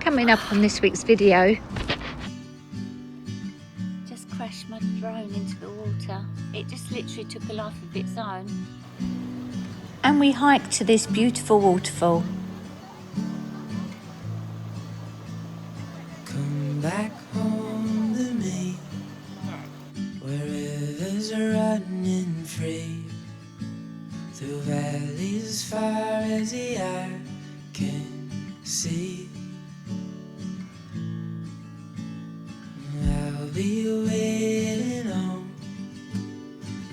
Coming up on this week's video. Just crashed my drone into the water. It just literally took a life of its own. And we hiked to this beautiful waterfall. Come back home to me, where rivers are running free, through valleys as far as the eye can see. I'll be waiting on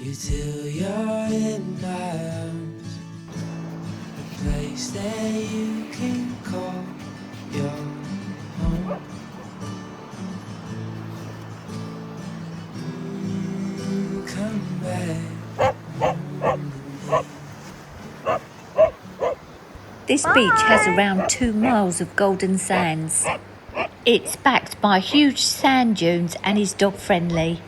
you till you're in my arms, a place that you can call your home. Come back home to me. This beach has around 2 miles of golden sands. It's backed by huge sand dunes and is dog friendly.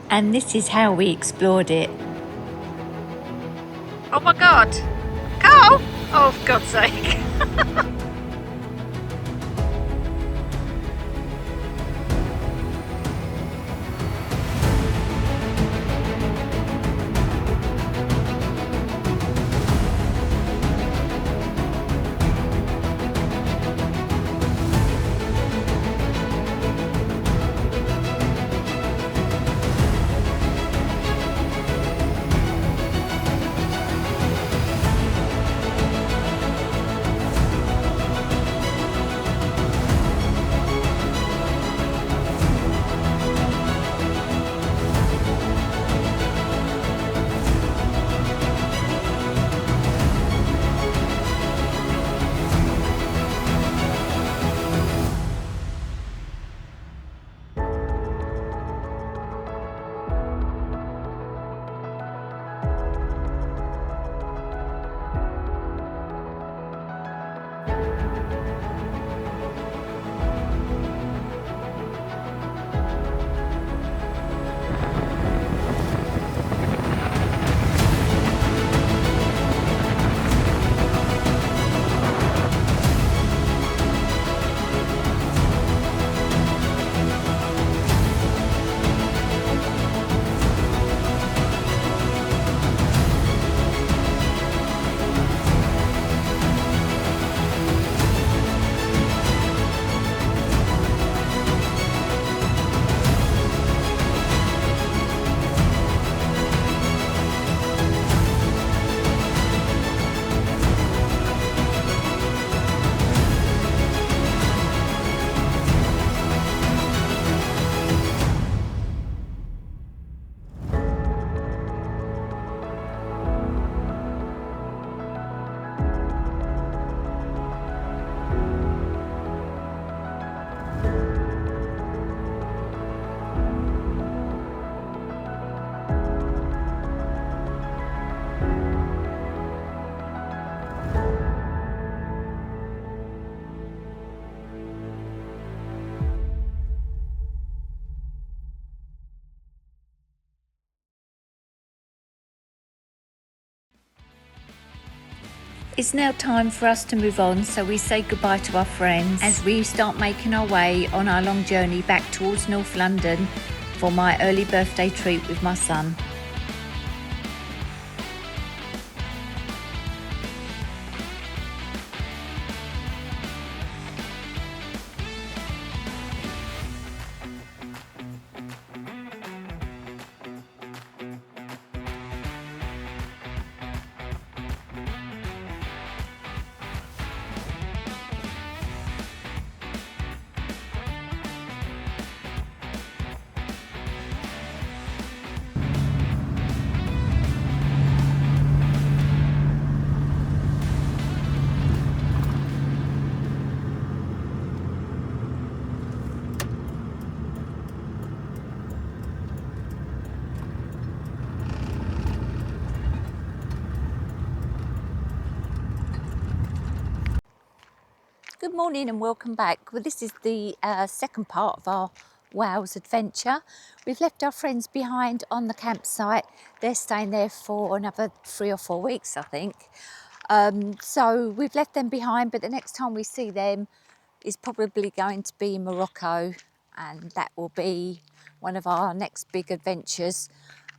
And this is how we explored it. Oh my God! Carl! Oh, for God's sake. It's now time for us to move on, so we say goodbye to our friends as we start making our way on our long journey back towards North London for my early birthday treat with my son. Good morning and welcome back. Well, this is the second part of our Wales adventure. We've left our friends behind on the campsite. They're staying there for another 3 or 4 weeks, I think. So we've left them behind, but the next time we see them is probably going to be in Morocco, and that will be one of our next big adventures.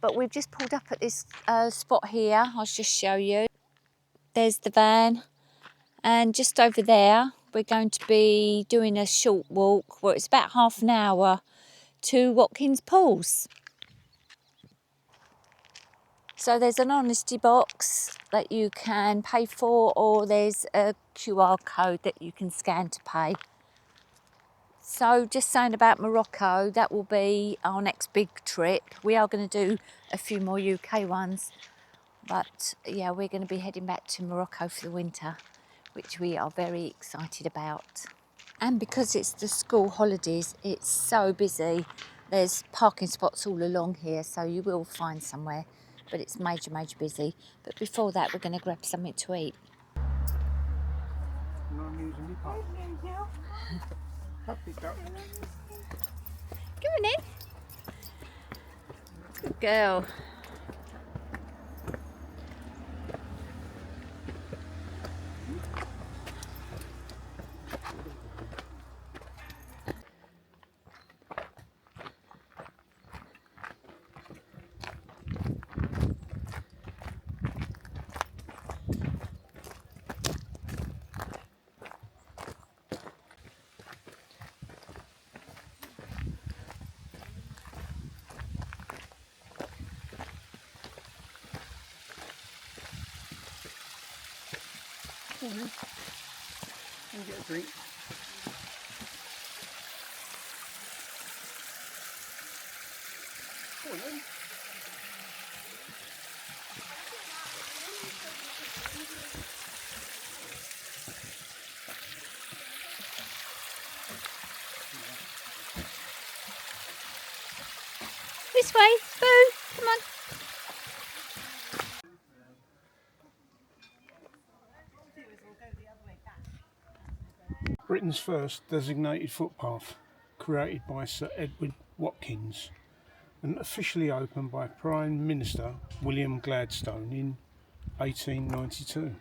But we've just pulled up at this spot here. I'll just show you. There's the van, and just over there we're going to be doing a short walk. Well, it's about half an hour to Watkin Pools. So there's an honesty box that you can pay for, or there's a QR code that you can scan to pay. So just saying about Morocco, that will be our next big trip. We are going to do a few more UK ones, but yeah, we're going to be heading back to Morocco for the winter, which we are very excited about. And because it's the school holidays, it's so busy. There's parking spots all along here, so you will find somewhere, but it's major busy. But before that, we're going to grab something to eat. Come on in. Good girl. Can you get a drink? Go on then. This way, Boo, come on. Britain's first designated footpath, created by Sir Edward Watkins and officially opened by Prime Minister William Gladstone in 1892.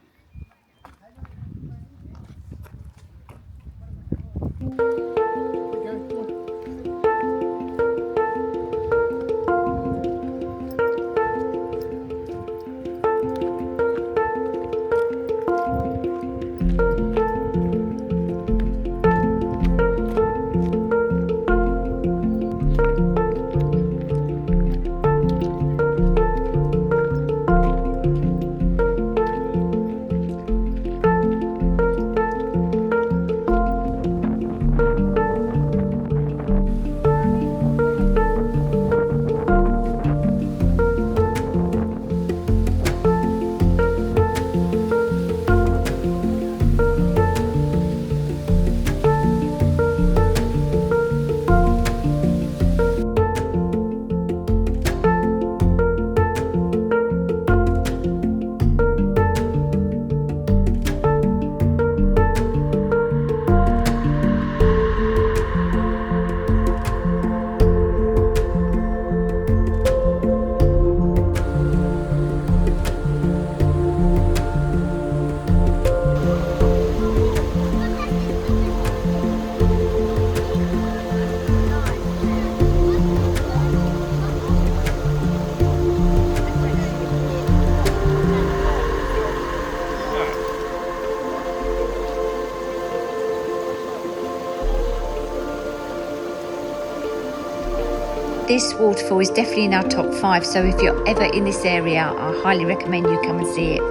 This waterfall is definitely in our top 5, so if you're ever in this area, I highly recommend you come and see it.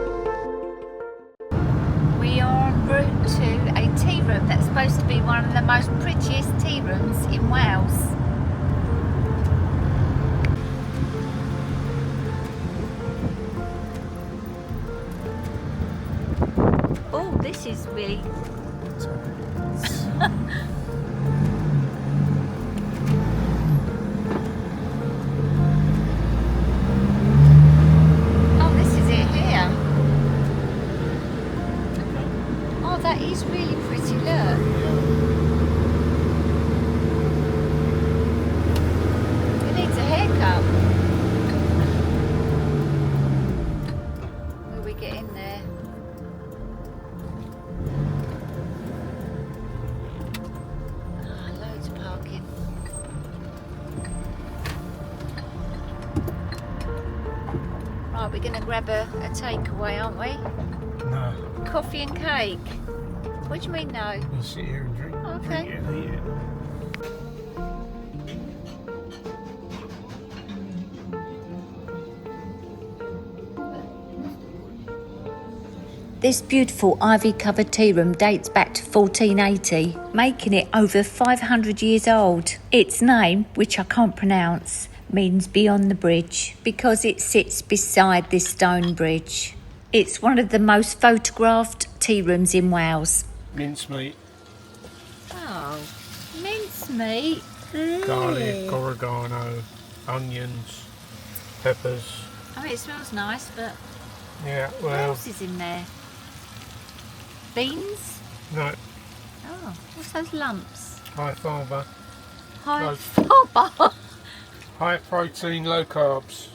We are en route to a tea room that's supposed to be one of the most prettiest tea rooms in Wales. Oh, this is really... That is really pretty, look. It needs a haircut. Will we get in there? We're going to grab a takeaway, aren't we? No. Coffee and cake. What do you mean no? We'll sit here and drink, Okay. drink it and eat it. This beautiful ivy-covered tea room dates back to 1480, making it over 500 years old. Its name, which I can't pronounce, means beyond the bridge because it sits beside this stone bridge. It's one of the most photographed tea rooms in Wales. Mincemeat, Oh, mincemeat. garlic, oregano, onions, peppers. I mean, it smells nice, but Yeah, what well, else is in there? Beans? no, Oh, what's those lumps? high fibre, High No. fibre. high protein, low carbs.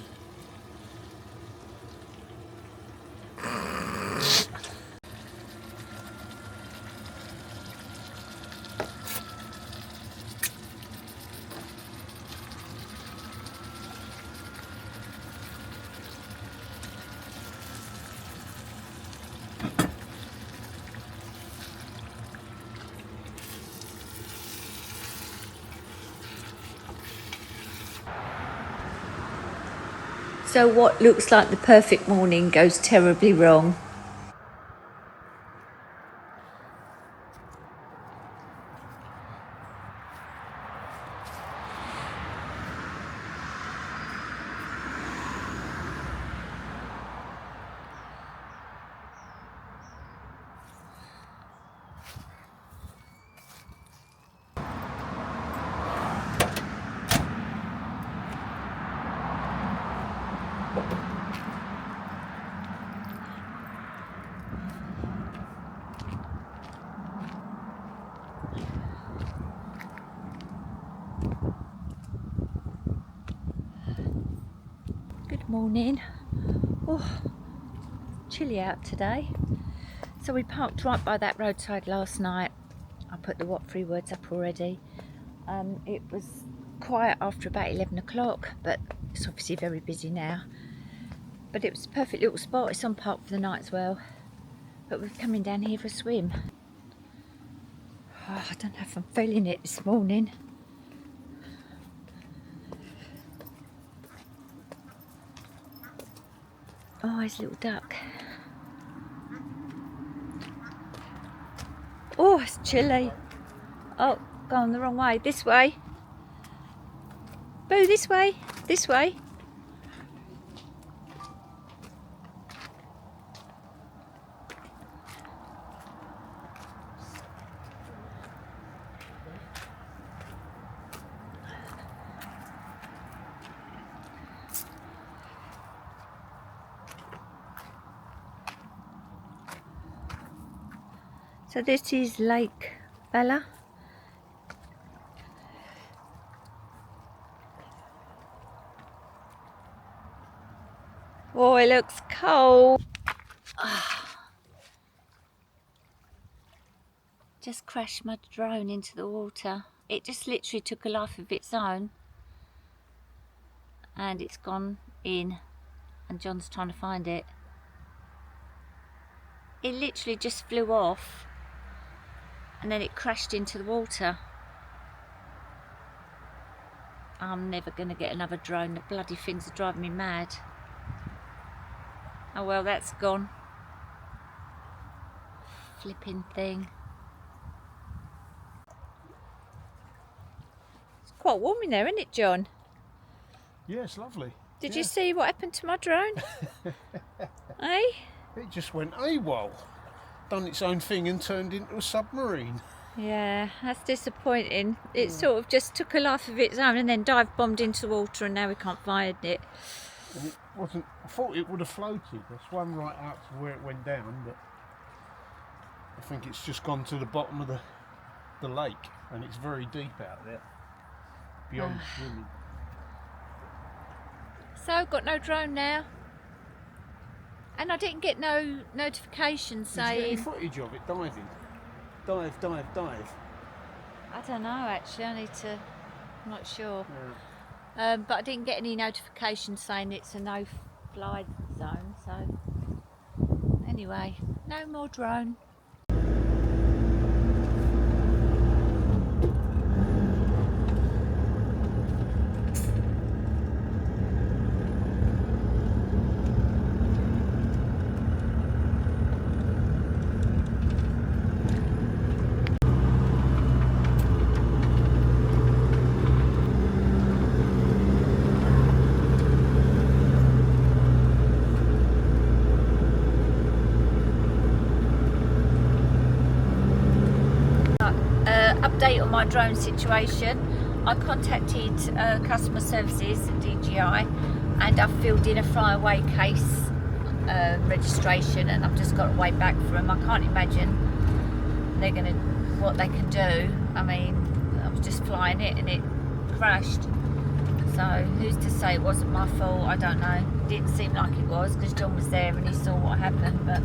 So what looks like the perfect morning goes terribly wrong. Good morning. Oh, chilly out today. So we parked right by that roadside last night. I put the what three words up already. It was quiet after about 11 o'clock, but it's obviously very busy now. But it was a perfect little spot. It's on park for the night as well. But we're coming down here for a swim. Oh, I don't know if I'm feeling it this morning. Oh, there's a little duck. Oh, it's chilly. Oh, gone the wrong way. This way. Boo, this way. This way. So this is Lake Bala. Oh, it looks cold. Just crashed my drone into the water. It just literally took a life of its own. And it's gone in. And John's trying to find it. It literally just flew off. And then it crashed into the water. I'm never going to get another drone. The bloody things are driving me mad. Oh well, that's gone. Flipping thing. It's quite warm in there, isn't it, John? Yeah, it's lovely. Did you see what happened to my drone? Eh? It just went AWOL, done its own thing and turned into a submarine. Yeah, that's disappointing. It sort of just took a life of its own and then dive bombed into the water, and now we can't find it. And it wasn't, I thought it would have floated. I swam right out to where it went down, but I think it's just gone to the bottom of the lake, and it's very deep out there, beyond swimming. So, got no drone now. And I didn't get no notification Did you get saying... any footage of it diving? Dive. I don't know actually, I need to... I'm not sure. Yeah. But I didn't get any notification saying it's a no-fly zone, so anyway, no more drone. Update on my drone situation. I contacted customer services at DJI and I've filled in a flyaway case registration, and I've just got to wait back for them. I can't imagine what they can do. I mean, I was just flying it and it crashed, so who's to say it wasn't my fault? I don't know. It didn't seem like it was because John was there and he saw what happened, but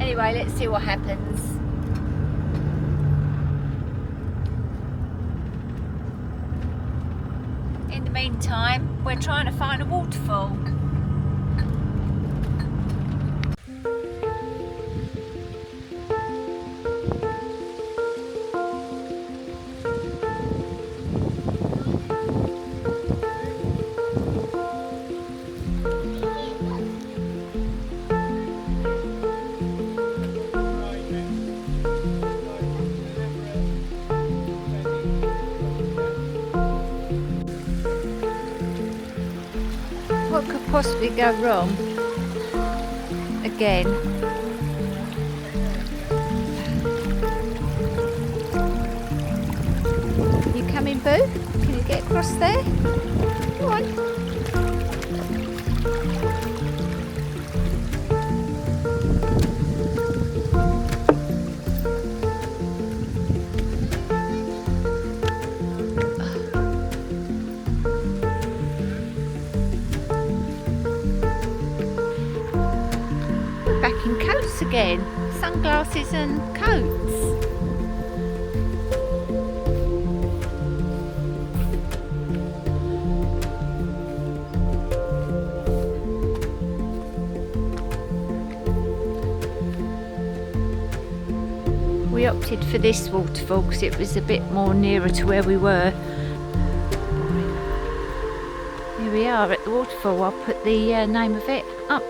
anyway, let's see what happens. In the meantime, we're trying to find a waterfall. What could possibly go wrong? Again. You coming, Boo? Can you get across there? Go on. Back in coats again, sunglasses and coats. We opted for this waterfall because it was a bit more nearer to where we were. Here we are at the waterfall. I'll put the name of it up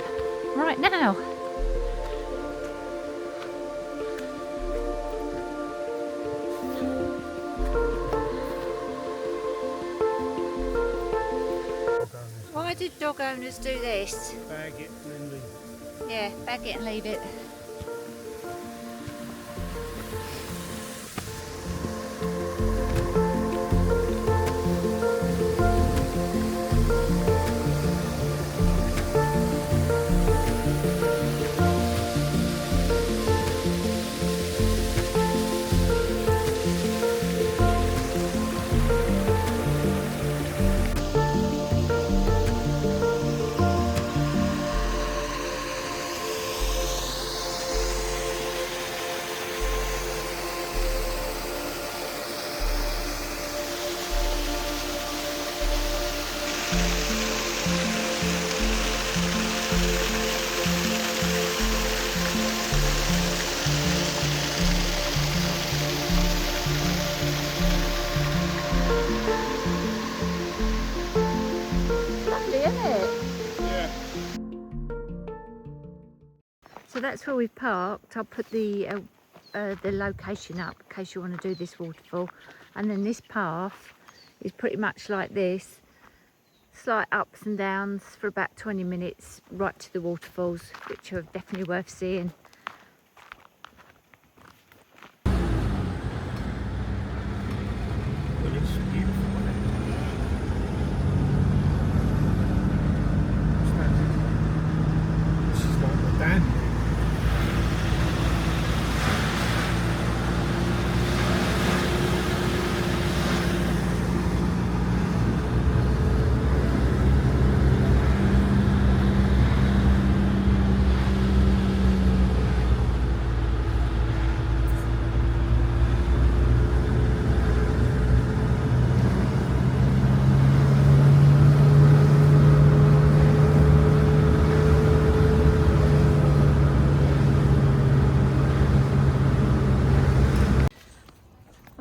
right now. Why did dog owners do this? Bag it and then leave it. Yeah, bag it and leave it. So that's where we've parked. I'll put the location up in case you want to do this waterfall. And then this path is pretty much like this. Slight ups and downs for about 20 minutes right to the waterfalls, which are definitely worth seeing. Well, it's beautiful, isn't it? This is like the dam.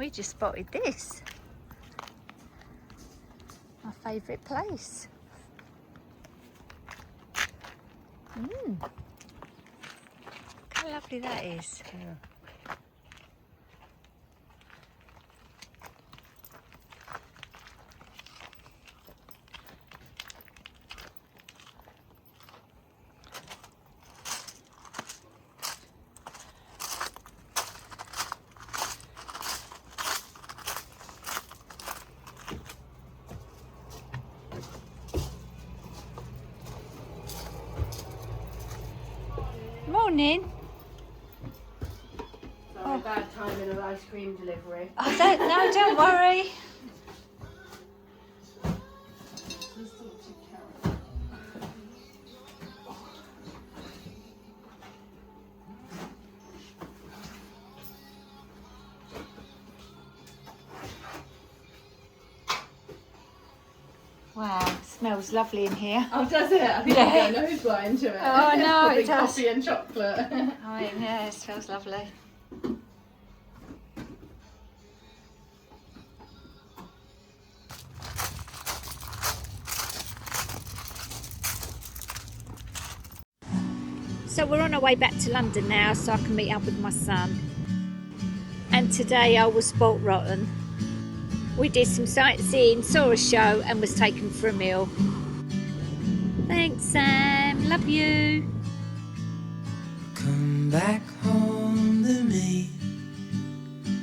we just spotted this. My favourite place. Look how lovely that is. Yeah. Morning. Sorry, bad timing of ice cream delivery. No, don't worry. Wow, smells lovely in here. Oh, does it? I think Yeah. I'm going nose blind to it. Oh, no, Probably it does. coffee and chocolate. Oh, yeah, it smells lovely. So we're on our way back to London now so I can meet up with my son. And today I was sport rotten. We did some sightseeing, saw a show and was taken for a meal. Thanks, Sam. Love you. Come back home to me,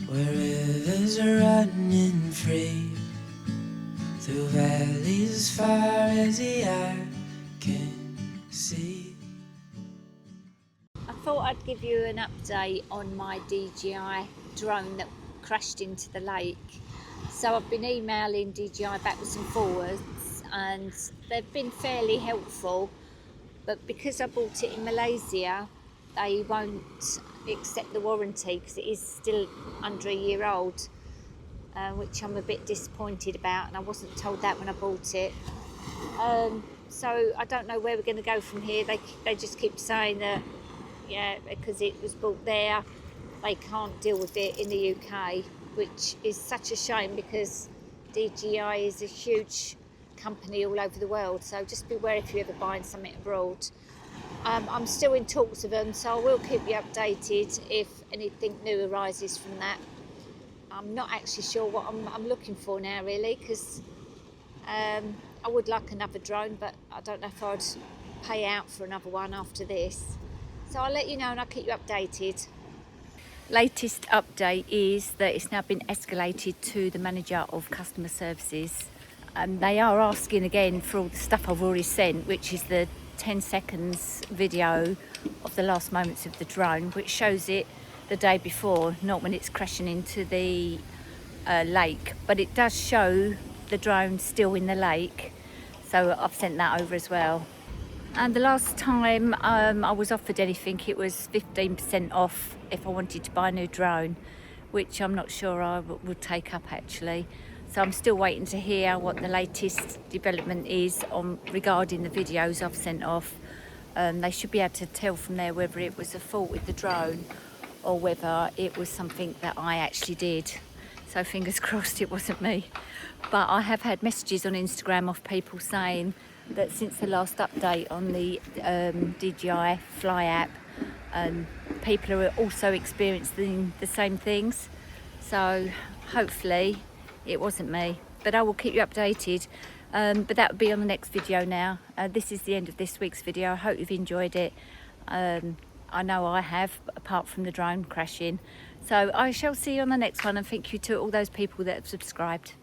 where rivers are running free, through valleys as far as the eye can see. I thought I'd give you an update on my DJI drone that crashed into the lake. So I've been emailing DJI backwards and forwards and they've been fairly helpful, but because I bought it in Malaysia they won't accept the warranty because it is still under a year old, which I'm a bit disappointed about, and I wasn't told that when I bought it. So I don't know where we're going to go from here. They just keep saying that, yeah, because it was bought there, they can't deal with it in the UK, which is such a shame because DJI is a huge company all over the world. So just beware if you're ever buying something abroad. I'm still in talks with them, so I will keep you updated if anything new arises from that. I'm not actually sure what I'm looking for now, really, because I would like another drone, but I don't know if I'd pay out for another one after this. So I'll let you know and I'll keep you updated. Latest update is that it's now been escalated to the manager of customer services. They are asking again for all the stuff I've already sent, which is the 10 seconds video of the last moments of the drone, which shows it the day before, not when it's crashing into the lake, but it does show the drone still in the lake, so I've sent that over as well. And the last time I was offered anything, it was 15% off if I wanted to buy a new drone, which I'm not sure I would take up actually. So I'm still waiting to hear what the latest development is on regarding the videos I've sent off. They should be able to tell from there whether it was a fault with the drone or whether it was something that I actually did. So fingers crossed it wasn't me. But I have had messages on Instagram of people saying that since the last update on the DJI Fly app, people are also experiencing the same things. So hopefully it wasn't me, but I will keep you updated. But that will be on the next video now. This is the end of this week's video. I hope you've enjoyed it. I know I have, apart from the drone crashing. So I shall see you on the next one, and thank you to all those people that have subscribed.